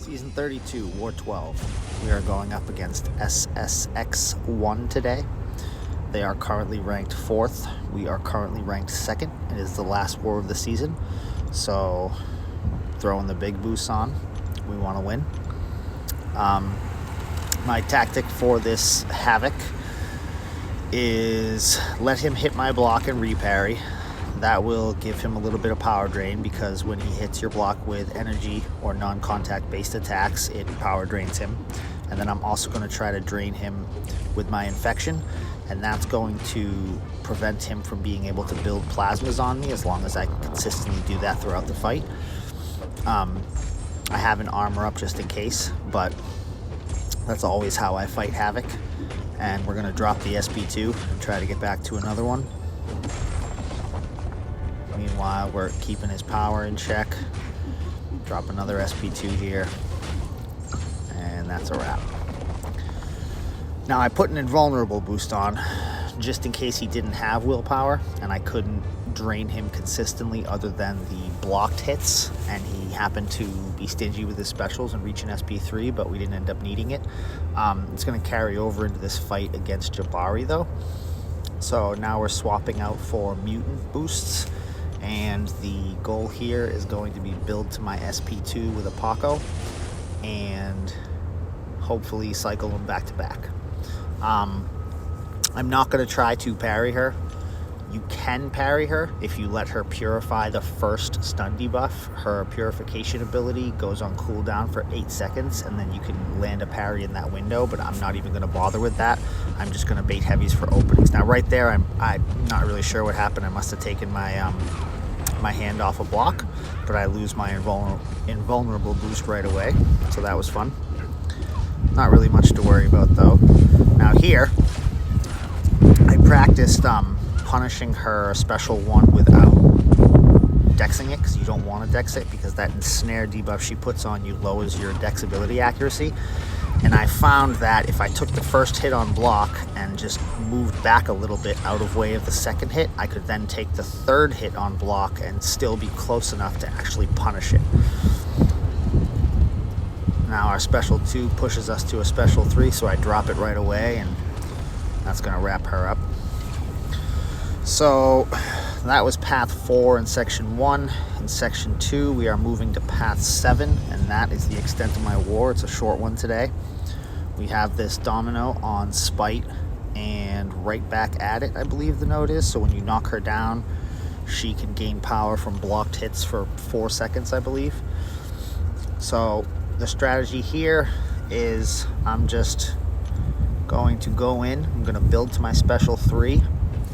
Season 32, War 12. We are going up against SSX1 today. They are currently ranked 4th. We are currently ranked 2nd. It is the last war of the season. So, throwing the big boosts on. We want to win. My tactic for this Havoc is let him hit my block and reparry. That will give him a little bit of power drain, because when he hits your block with energy or non-contact based attacks, it power drains him. And then I'm also going to try to drain him with my infection, and that's going to prevent him from being able to build plasmas on me as long as I can consistently do that throughout the fight. I have an armor up just in case, but that's always how I fight Havoc. And we're going to drop the SP2 and try to get back to another one. Meanwhile, we're keeping his power in check. Drop another SP2 here. And that's a wrap. Now, I put an invulnerable boost on just in case he didn't have willpower and I couldn't drain him consistently other than the blocked hits, and he happened to be stingy with his specials and reach an SP3, but we didn't end up needing it. It's going to carry over into this fight against Jabari though. So now we're swapping out for mutant boosts, and the goal here is going to be build to my SP2 with a Paco and hopefully cycle them back to back. I'm not going to try to parry her. You can parry her if you let her purify the first stun debuff. Her purification ability goes on cooldown for 8 seconds, and then you can land a parry in that window, but I'm not even going to bother with that. I'm just going to bait heavies for openings. Now right there, I'm not really sure what happened. I must have taken my my hand off a block, but I lose my invulnerable boost right away, so that was fun. Not really much to worry about though. Now here, I practiced punishing her special 1 without dexing it, because you don't want to dex it, because that ensnare debuff she puts on you lowers your dex ability accuracy. And I found that if I took the first hit on block and just moved back a little bit out of way of the second hit, I could then take the third hit on block and still be close enough to actually punish it. Now our special 2 pushes us to a special 3, so I drop it right away, and that's going to wrap her up. So that was path 4 in section 1. In section 2, we are moving to path 7, and that is the extent of my war. It's a short one today. We have this domino on spite and right back at it, I believe the note is. So when you knock her down, she can gain power from blocked hits for 4 seconds, I believe. So the strategy here is I'm just going to go in. I'm going to build to my special 3.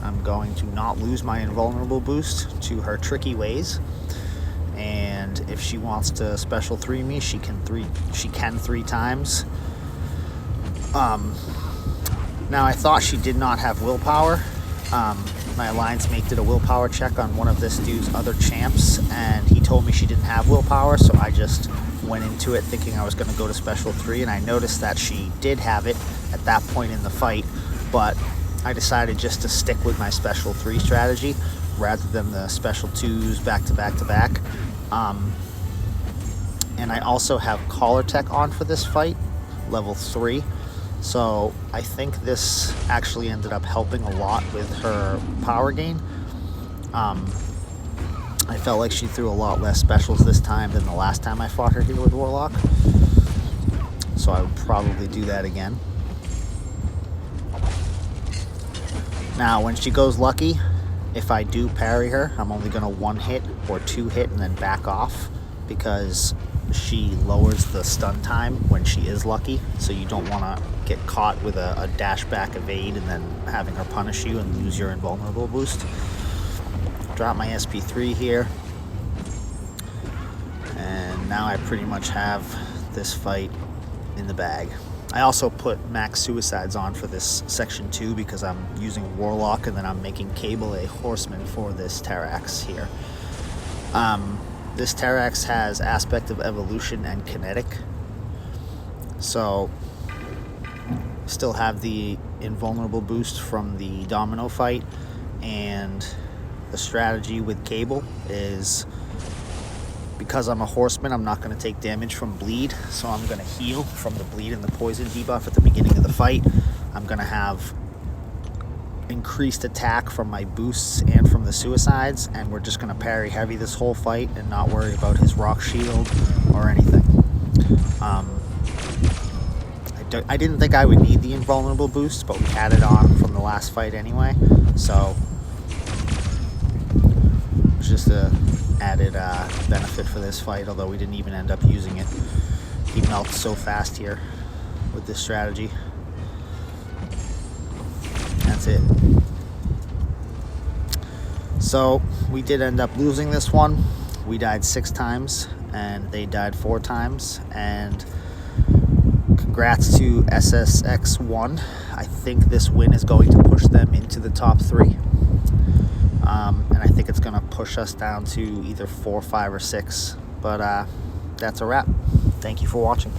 I'm going to not lose my invulnerable boost to her tricky ways, and if she wants to special 3 me, she can 3 times. Now I thought she did not have willpower. My alliance mate did a willpower check on one of this dude's other champs, and he told me she didn't have willpower, so I just went into it thinking I was going to go to special 3, and I noticed that she did have it at that point in the fight, but I decided just to stick with my special 3 strategy rather than the special 2s back to back to back. And I also have collar tech on for this fight, level 3. So I think this actually ended up helping a lot with her power gain. I felt like she threw a lot less specials this time than the last time I fought her here with Warlock. So I would probably do that again. Now, when she goes lucky, if I do parry her, I'm only going to 1 hit or 2 hit and then back off, because she lowers the stun time when she is lucky. So you don't want to get caught with a dash back evade and then having her punish you and lose your invulnerable boost. Drop my SP3 here. And now I pretty much have this fight in the bag. I also put max suicides on for this section 2 because I'm using Warlock, and then I'm making Cable a horseman for this Terax here. This Terax has aspect of evolution and kinetic, so still have the invulnerable boost from the domino fight, and the strategy with Cable is Because I'm a horseman, I'm not going to take damage from bleed, so I'm going to heal from the bleed and the poison debuff at the beginning of the fight. I'm going to have increased attack from my boosts and from the suicides, and we're just going to parry heavy this whole fight and not worry about his rock shield or anything. I didn't think I would need the invulnerable boost, but we had it on from the last fight anyway, so it's just a added benefit for this fight, although we didn't even end up using it. He melts so fast here with this strategy. That's it. So we did end up losing this one. We died 6 times and they died 4 times, and congrats to SSX1. I think this win is going to push them into the top 3. And I think it's going to push us down to either 4, 5, or 6. But that's a wrap. Thank you for watching.